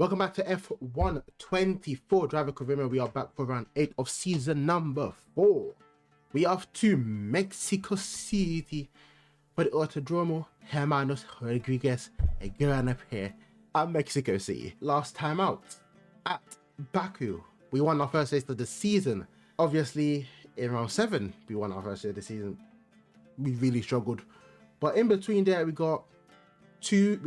Welcome back to F1 24 Driver Career. We are back for round 8 of season number 4. We are off to Mexico City for the Autodromo Hermanos Rodriguez Gran Prix at Mexico City. Last time out at Baku, we won our first race of the season. Obviously, in round 7, we won our first race of the season. We really struggled, but in between there, we got 3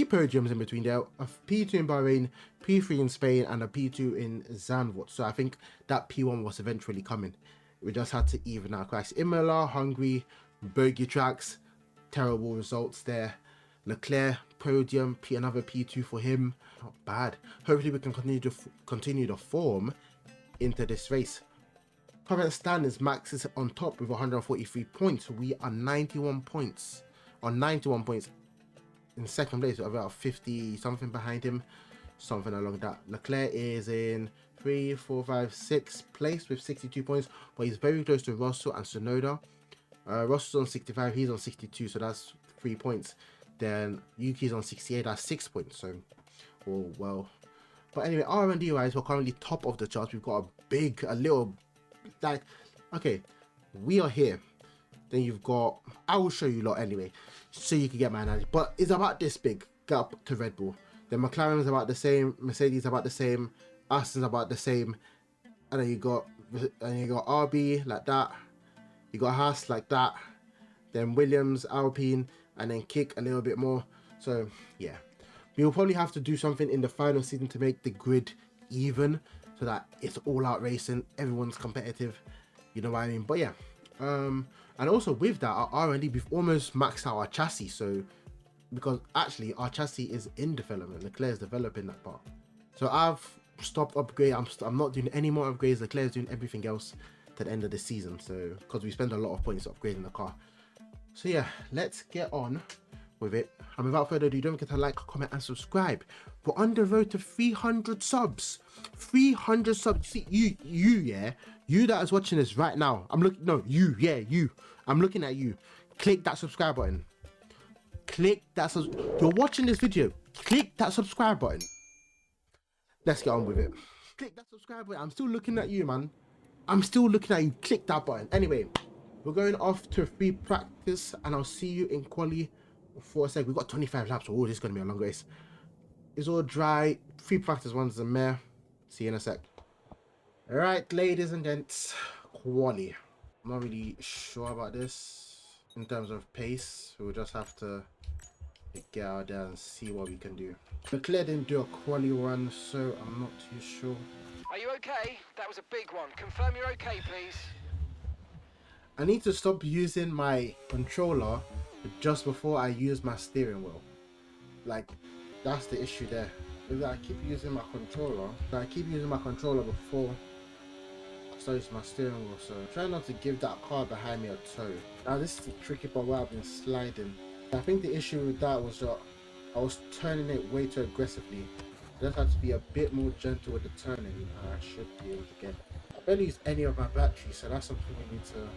podiums in between there, a P2 in Bahrain, P3 in Spain, and a P2 in Zandvoort. So I think that P1 was eventually coming. We just had to even out class. Imola, Hungary, bogey tracks, terrible results there. Leclerc podium, another P2 for him. Not bad. Hopefully we can continue the form into this race. Current standings, Max is on top with 143 points. We are 91 points. On 91 points. In second place, about 50 something behind him, something along that. Leclerc is in 3, 4, 5, 6th place with 62 points, but he's very close to Russell and Tsunoda. Russell's on 65, he's on 62, so that's 3 points. Then Yuki's on 68, that's 6 points. So, oh well. But anyway, R&D wise, we're currently top of the charts. We've got a little, like, okay, we are here. Then you've got, I will show you lot anyway, so you can get my analogy. But it's about this big, get up to Red Bull. Then McLaren's about the same, Mercedes about the same, Aston's about the same, and then you got RB like that, you got Haas like that, then Williams, Alpine, and then Kick a little bit more. So yeah, we will probably have to do something in the final season to make the grid even, so that it's all out racing, everyone's competitive, you know what I mean? But yeah. And also with that, our R&D, we've almost maxed out our chassis. So, because actually our chassis is in development, Leclerc is developing that part. So I've stopped upgrading. I'm not doing any more upgrades. Leclerc is doing everything else to the end of the season. So, because we spend a lot of points upgrading the car. So yeah, let's get on with it. And without further ado, don't forget to like, comment, and subscribe. We're on the road to 300 subs. 300 subs. See, you that is watching this right now. I'm looking at you. Click that subscribe button. You're watching this video. Click that subscribe button. Let's get on with it. Click that subscribe button. I'm still looking at you, man. I'm still looking at you. Click that button. Anyway, we're going off to free practice, and I'll see you in quali for a sec. We've got 25 laps. Oh, this is going to be a long race. It's all dry. Free practice one's a mare. See you in a sec. Alright, ladies and gents, quali. I'm not really sure about this in terms of pace. We'll just have to get out there and see what we can do. Leclerc didn't do a quali run, so I'm not too sure. Are you okay? That was a big one. Confirm you're okay, please. I need to stop using my controller just before I use my steering wheel. Like, that's the issue there. If I keep using my controller, before I start using my steering wheel. So try not to give that car behind me a toe. Now this is the tricky part where I've been sliding. I think the issue with that was that I was turning it way too aggressively. I just had to be a bit more gentle with the turning, and I should be able to get. I barely use any of my batteries, so that's something we need to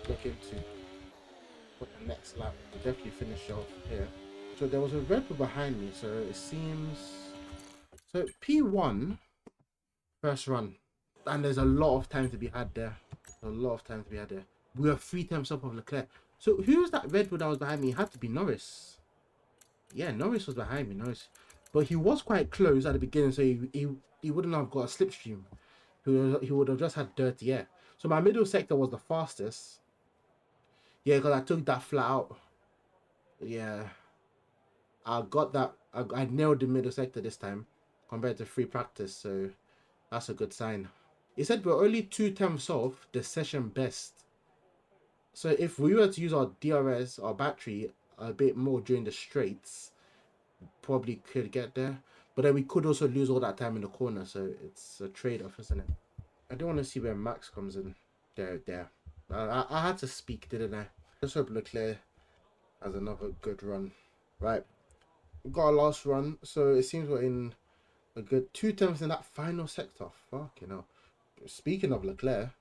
look into. For the next lap, we'll definitely finish off here. So there was a Red Bull behind me, so it seems. So P1 first run, and there's a lot of time to be had there. We are 3 times up of Leclerc. So who was that Red Bull that was behind me? It had to be Norris. Yeah, Norris was behind me. But he was quite close at the beginning, so he wouldn't have got a slipstream. He would have just had dirty air. So my middle sector was the fastest. Yeah, because I took that flat out. Yeah, I got that. I nailed the middle sector this time compared to free practice, so that's a good sign. He said we're only 2/10 off the session best. So if we were to use our DRS, our battery, a bit more during the straights, probably could get there. But then we could also lose all that time in the corner, so it's a trade-off, isn't it? I do want to see where Max comes in. There. I had to speak, didn't I? Let's hope Leclerc has another good run. Right. We got our last run, so it seems we're in a good 2/10 in that final sector. Fucking hell. Speaking of Leclerc,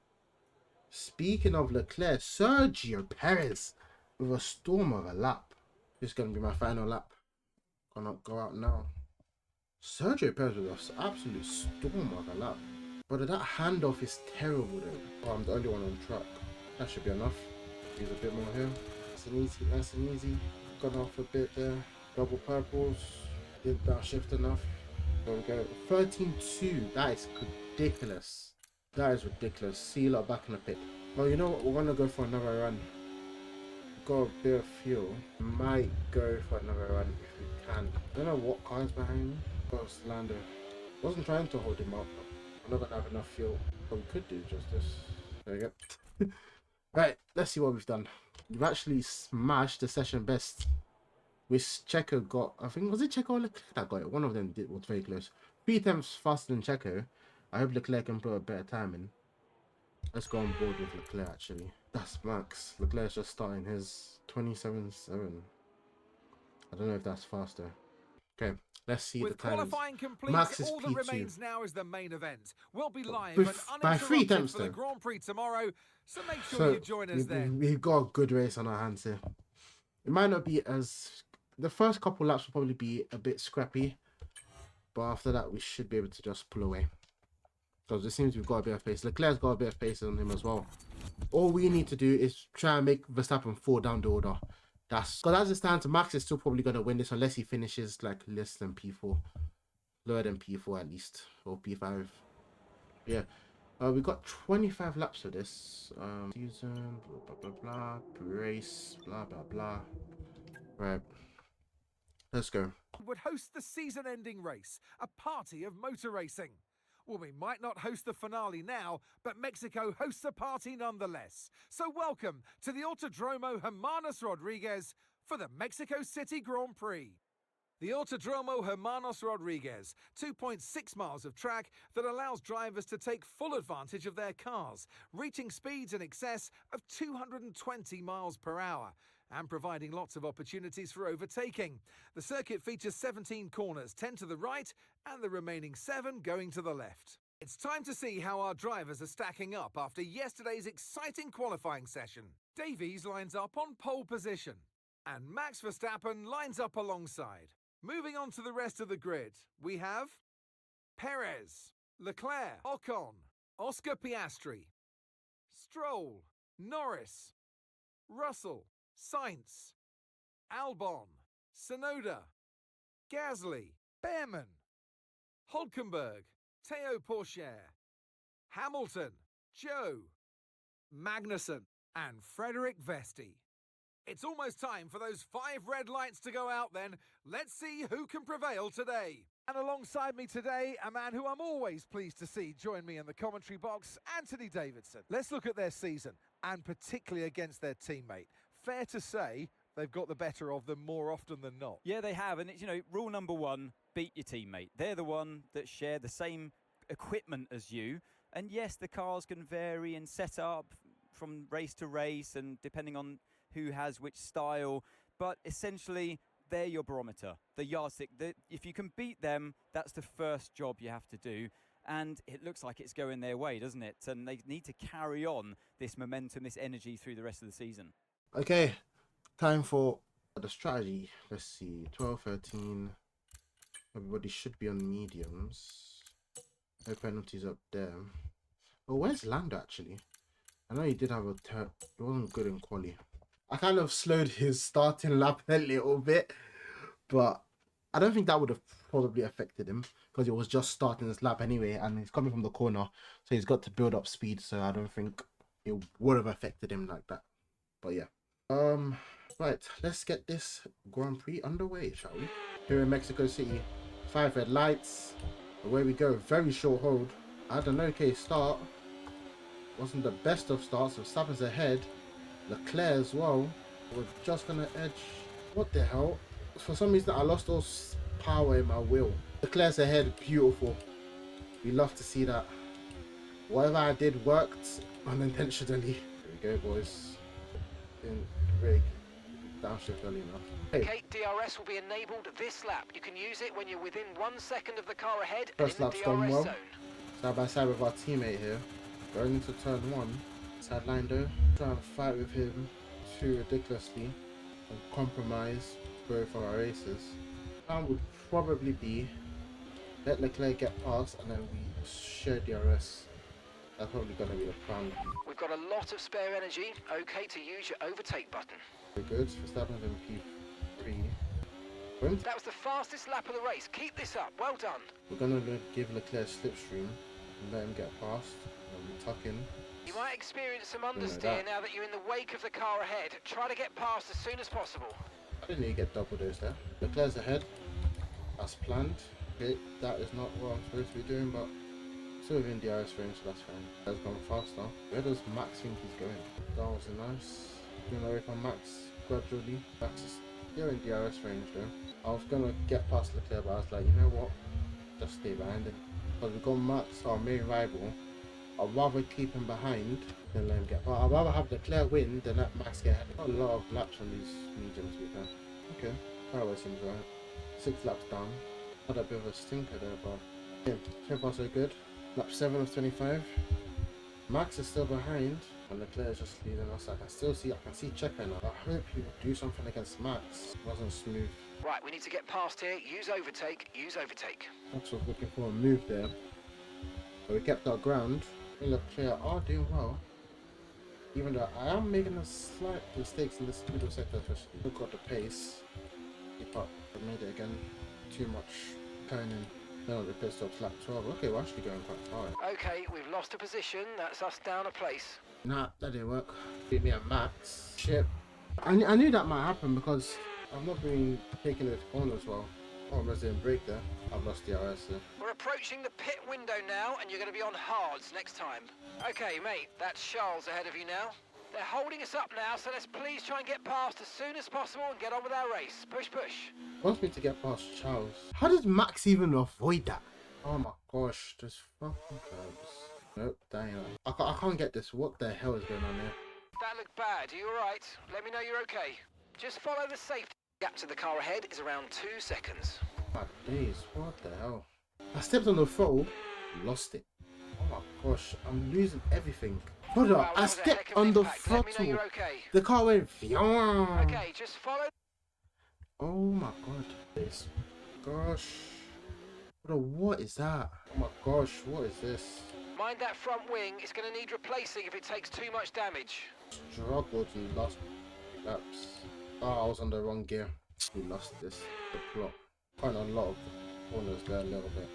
Sergio Perez with a storm of a lap. This is going to be my final lap. Gonna go out now. Sergio Perez was an absolute storm of a lap. But that handoff is terrible though. Oh, I'm the only one on track. That should be enough. Use a bit more here. Nice and easy, nice and easy. Gone off a bit there. Double purples. Did that shift enough. There we go. 13-2. That is ridiculous. That is ridiculous. See you lot back in the pit. Well, you know what? We're gonna go for another run. Got a bit of fuel. Might go for another run if we can. I don't know what car's behind me. Got Lando. Wasn't trying to hold him up. I'm not gonna have enough fuel. But we could do just this. There you go. Right, let's see what we've done. We've actually smashed the session best. Which Checo got, I think, was it Checo or Leclerc that got it? One of them was very close. 3 times faster than Checo. I hope Leclerc can put a better time in. Let's go on board with Leclerc actually. That's Max. Leclerc's just starting his 27.7. I don't know if that's faster. Okay, let's see With the times. qualifying complete, Max is all that P2. remains now is the main event. We'll be live With, and by 3 uninterrupted times for the though. Grand Prix tomorrow, so make sure So you join us then. we've got a good race on our hands here. It might not be as... The first couple laps will probably be a bit scrappy. But after that, we should be able to just pull away. Because it seems we've got a bit of pace. Leclerc's got a bit of pace on him as well. All we need to do is try and make Verstappen fall down the order. That's... Because as it stands, Max is still probably going to win this unless he finishes like less than P4. Lower than P4 at least. Or P5. Yeah. We got 25 laps for this. Season, blah, blah, blah, blah. Race, blah, blah, blah. Right. Let's go. Would host the season-ending race, a party of motor racing. Well, we might not host the finale now, but Mexico hosts a party nonetheless. So welcome to the Autodromo Hermanos Rodriguez for the Mexico City Grand Prix. The Autodromo Hermanos Rodriguez, 2.6 miles of track that allows drivers to take full advantage of their cars, reaching speeds in excess of 220 miles per hour. And providing lots of opportunities for overtaking. The circuit features 17 corners, 10 to the right, and the remaining 7 going to the left. It's time to see how our drivers are stacking up after yesterday's exciting qualifying session. Davies lines up on pole position, and Max Verstappen lines up alongside. Moving on to the rest of the grid, we have Perez, Leclerc, Ocon, Oscar Piastri, Stroll, Norris, Russell, Sainz, Albon, Sonoda, Gasly, Behrman, Hulkenberg, Teo Pourchaire, Hamilton, Joe, Magnussen, and Frederick Vesti. It's almost time for those 5 red lights to go out then. Let's see who can prevail today. And alongside me today, a man who I'm always pleased to see join me in the commentary box, Anthony Davidson. Let's look at their season, and particularly against their teammate. Fair to say, they've got the better of them more often than not. Yeah, they have. And it's, you know, rule number 1, beat your teammate. They're the one that share the same equipment as you. And yes, the cars can vary in setup from race to race and depending on who has which style. But essentially, they're your barometer, the yardstick. If you can beat them, that's the first job you have to do. And it looks like it's going their way, doesn't it? And they need to carry on this momentum, this energy through the rest of the season. Okay, time for the strategy. Let's see, 12, 13. Everybody should be on mediums. No penalties up there. Oh, where's Lando actually? I know he did have a turn. It wasn't good in quali. I kind of slowed his starting lap a little bit, but I don't think that would have probably affected him because it was just starting his lap anyway, and he's coming from the corner, so he's got to build up speed. So I don't think it would have affected him like that. But yeah. Right, let's get this Grand Prix underway, shall we? Here in Mexico City, 5 red lights. Away we go. Very short hold. I had an okay start. Wasn't the best of starts. Verstappen's ahead. Leclerc as well. We're just gonna edge. What the hell? For some reason, I lost all power in my wheel. Leclerc's ahead. Beautiful. We love to see that. Whatever I did worked unintentionally. There we go, boys. In brake. Downshift early enough. Hey. Okay, DRS will be enabled this lap. You can use it when you're within 1 second of the car ahead First and in lap's the gone DRS well. zone. Side by side with our teammate here. Going into turn 1. Sideline though. Trying to fight with him too ridiculously. And compromise both of our races. Plan would probably be let Leclerc get past, and then we share DRS. That's probably going to be the plan. We've got a lot of spare energy. Okay to use your overtake button. Very good. Verstappen's in P3. Wins. That was the fastest lap of the race. Keep this up. Well done. We're going to give Leclerc slipstream and let him get past. And we tuck in. You might experience some understeer now that you're in the wake of the car ahead. Try to get past as soon as possible. I didn't need to get double dose there. Leclerc's ahead, as planned. Okay, that is not what I'm supposed to be doing, but still within DRS range, so that's fine. That's gone faster. Where does Max think he's going? That was nice. Going away from Max gradually. Max is still in DRS range though. I was gonna get past Leclerc, but I was like, you know what? Just stay behind him. Because we've got Max, our main rival. I'd rather keep him behind than let him get past. I'd rather have Leclerc win than let Max get ahead. Got a lot of laps on these mediums, to be fair. Okay, power seems right. 6 laps down. Had a bit of a stinker there, but yeah, so far so good. Lap 7 of 25. Max is still behind, and Leclerc is just leading us. I can see Checo now. I hope he will do something against Max. It wasn't smooth. Right, we need to get past here. Use overtake. Use overtake. Max was looking for a move there, but we kept our ground. I think Leclerc are doing well, even though I am making a slight mistakes in this middle sector, especially. Look at the pace. Keep up. I made it again. Too much turning. No, the pit stop's lap 12. Okay, we're actually going quite far. Okay, we've lost a position. That's us down a place. Nah, that didn't work. Beat me at Max. Shit. I knew that might happen because I've not been taking the corners well. Oh, resident break there. I've lost the DRS there. We're approaching the pit window now, and you're going to be on hards next time. Okay, mate, that's Charles ahead of you now. They're holding us up now, so let's please try and get past as soon as possible and get on with our race. Push, push. Wants me to get past Charles. How did Max even avoid that? Oh my gosh, this fucking curbs. Nope, that ain't right. I can't get this. What the hell is going on here? That looked bad. Are you alright? Let me know you're okay. Just follow the safety gap to the car ahead is around 2 seconds. My days, what the hell? I stepped on the throttle, lost it. Oh my gosh, I'm losing everything. Hold up, Wow, I stepped on the impact. Let me know throttle. you're okay. The car went fyong. Okay, just follow. Oh my god. This. Gosh. What is that? Oh my gosh, what is this? Mind that front wing. It's going to need replacing if it takes too much damage. Struggled in the last laps. Oh, I was on the wrong gear. We lost this. The plot. Quite a lot of corners there a little bit.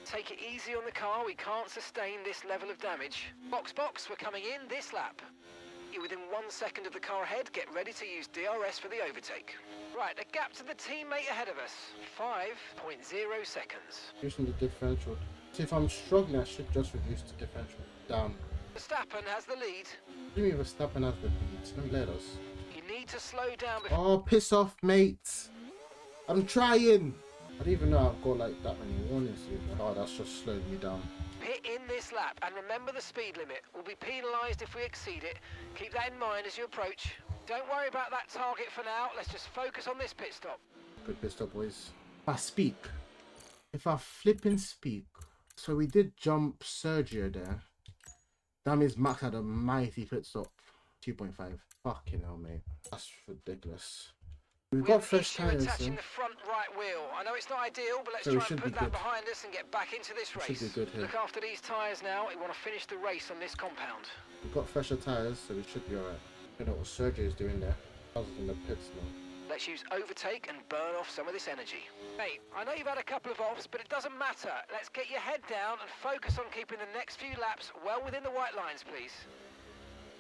Take it easy on the car. We can't sustain this level of damage. Box, we're coming in this lap. You're within 1 second of the car ahead. Get ready to use DRS for the overtake. Right, a gap to the teammate ahead of us. 5.0 seconds. Reducing the differential. So if I'm struggling, I should just reduce the differential down. Verstappen has the lead. What do you mean Verstappen has the lead? Don't let us. You need to slow down before... Oh, piss off, mate. I'm trying. I don't even know I've got like that many warnings. Oh, that's just slowed me down. Pit in this lap, and remember the speed limit. We'll be penalised if we exceed it. Keep that in mind as you approach. Don't worry about that target for now. Let's just focus on this pit stop. Good pit stop, boys. If I speak. If I flipping speak. So we did jump Sergio there. That means Max had a mighty pit stop. 2.5. Fucking hell, mate. That's ridiculous. We've got fresh tires. Attaching the front right wheel. I know it's not ideal, but let's So we try and should put be that good. behind us and get back into this race. Should be good here. Look after these tyres now. We want to finish the race on this compound. We've got fresher tires, so we should be alright. I don't know what Sergio is doing there. I was in the pits now. Let's use overtake and burn off some of this energy. Mate, I know you've had a couple of offs, but it doesn't matter. Let's get your head down and focus on keeping the next few laps well within the white lines, please.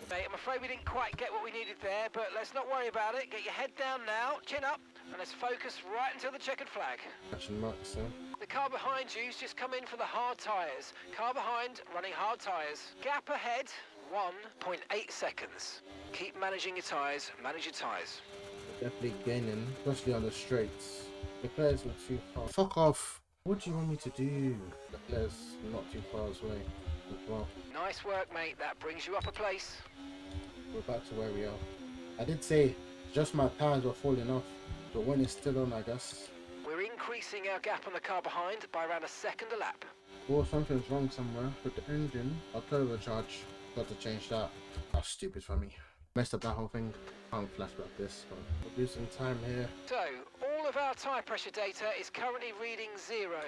Mate, I'm afraid we didn't quite get what we needed there, but let's not worry about it. Get your head down now, chin up, and let's focus right until the checkered flag. Catching Max, The car behind you's just come in for the hard tyres. Car behind, running hard tyres. Gap ahead, 1.8 seconds. Keep managing your tyres, manage your tyres. Definitely gaining, especially on the straights. The players were too far. Fuck off! What do you want me to do? The players not too far away as well. Nice work, mate. That brings you up a place. We're back to where we are. I did say just my tires were falling off, but when it's still on, I guess. We're increasing our gap on the car behind by around a second a lap. Or something's wrong somewhere with the engine. I'll turbocharge. Got to change that. That's stupid for me. Messed up that whole thing. Can't flashback this, but we're losing time here. So, all of our tyre pressure data is currently reading 0.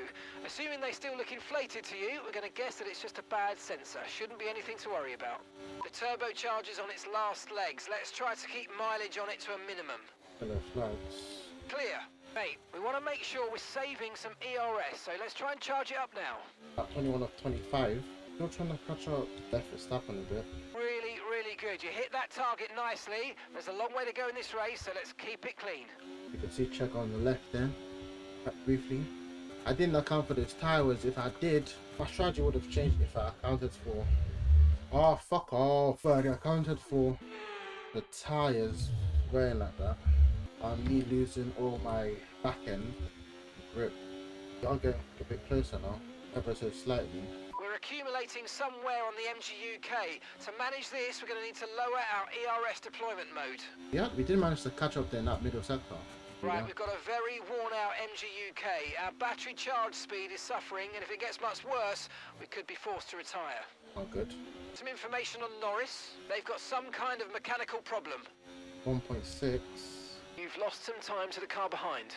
Assuming they still look inflated to you, we're going to guess that it's just a bad sensor. Shouldn't be anything to worry about. The turbocharger's on its last legs. Let's try to keep mileage on it to a minimum. Hello, flags. Clear. Mate, we want to make sure we're saving some ERS, so let's try and charge it up now. At 21 of 25. Still trying to catch up. Left Verstappen a bit. Really, really good. You hit that target nicely. There's a long way to go in this race, so let's keep it clean. You can see check on the left then. Briefly. I didn't account for those tires. If I did, my strategy would have changed if I accounted for... Oh, fuck off. But I accounted for the tires wearing like that. Me losing all my back end grip. I'm getting a bit closer now, ever so slightly. We're accumulating somewhere on the MGUK. To manage this, we're going to need to lower our ERS deployment mode. Yeah, we did manage to catch up there in that middle sector. Right, Yeah. we've got a very worn out MGUK. Our battery charge speed is suffering, and if it gets much worse, we could be forced to retire. Oh, good. Some information on Norris. They've got some kind of mechanical problem. 1.6. You've lost some time to the car behind.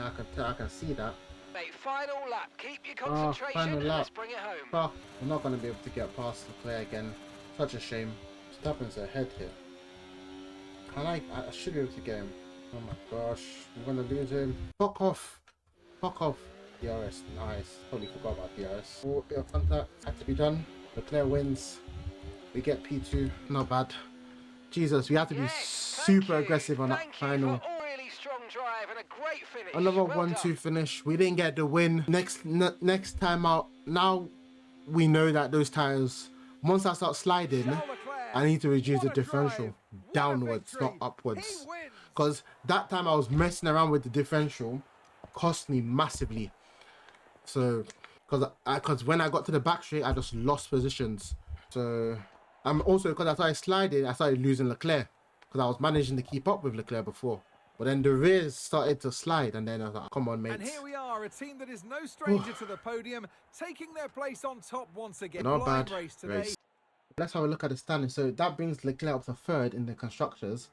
I can see that. Mate, final lap. Keep your Oh, concentration final and lap. let's bring it home. Fuck, I'm not going to be able to get past Leclerc again. Such a shame. Verstappen's ahead here. I should be able to get him. Oh my gosh, I'm going to lose him. Fuck off. Fuck off. DRS, nice. Probably forgot about DRS. Oh, bit of contact had to be done. Leclerc wins. We get P2. Not bad. Jesus, we have to be Yes, super aggressive on that Thank you final. for a really strong drive and a great finish. Another Well 1-2 done. finish. We didn't get the win. Next time out, now we know that those tires, once I start sliding, Charles Leclerc, I need to reduce the what a differential drive, what a downwards, victory. not upwards. He wins. Because that time I was messing around with the differential, cost me massively. So, because when I got to the back straight, I just lost positions. So, also because I started sliding, I started losing Leclerc. Because I was managing to keep up with Leclerc before. But then the rears started to slide, and then I was like, come on, mates. And here we are, a team that is no stranger to the podium, taking their place on top once again. Not Blind bad race today. race. Let's have a look at the standings. So that brings Leclerc up to third in the constructors.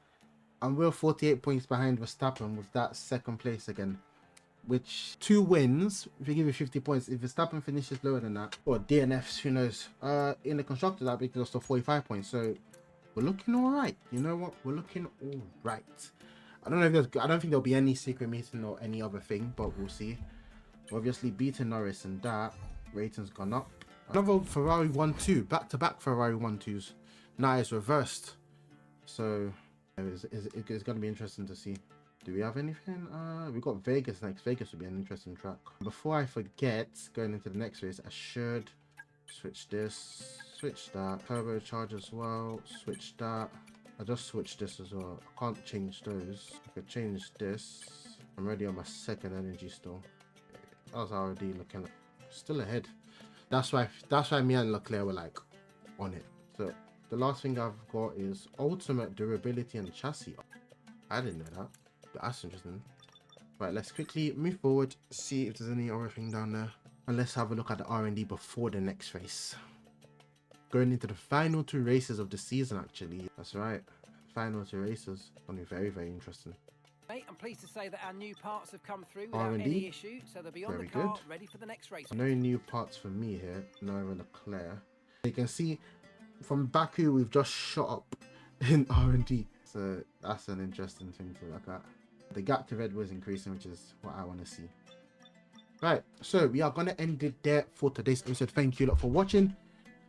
And we're 48 points behind Verstappen with that second place again. Which 2 wins, if you give you 50 points, if Verstappen finishes lower than that, or DNFs, who knows. In the constructors, that brings us to 45 points. So we're looking all right. You know what? We're looking all right. I don't think there'll be any secret meeting or any other thing, but we'll see. Obviously, beating Norris and that rating's gone up. Another Ferrari 1-2, back-to-back Ferrari 1-2s. Now it's reversed. So it's going to be interesting to see. Do we have anything? We've got Vegas next. Vegas would be an interesting track. Before I forget, going into the next race, I should switch this, switch that, turbocharge as well, switch that. I just switched this as well. I can't change those. I could change this. I'm already on my second energy still. That was already looking still ahead. That's why me and Leclerc were like on it. So the last thing I've got is ultimate durability and chassis. I didn't know that, but that's interesting. Right, let's quickly move forward, see if there's any other thing down there, and let's have a look at the R&D before the next race. Going into the final 2 races of the season, actually. That's right, final 2 races. Gonna be very, very interesting. Mate, I'm pleased to say that our new parts have come through without R&D. any issue, so they'll be on Very the car, good. ready for the next race. No new parts for me here, no Leclerc. You can see from Baku we've just shot up in R&D, so that's an interesting thing to look at. The gap to Red Bull is increasing, which is what I want to see. Right, so we are going to end it there for today's episode. Thank you a lot for watching.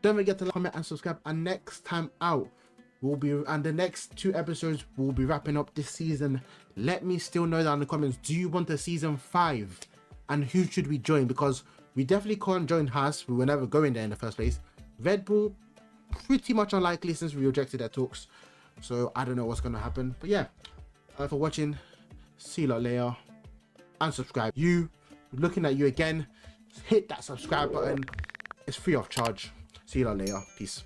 Don't forget to like, comment and subscribe, and next time out the next 2 episodes will be wrapping up this season. Let me still know down in the comments, do you want a season 5 and who should we join? Because we definitely can't join Haas, we were never going there in the first place. Red Bull, pretty much unlikely since we rejected their talks, so I don't know what's going to happen. But yeah, for watching, see you lot later, and subscribe. Looking at you again, hit that subscribe button, it's free of charge. See you lot later, peace.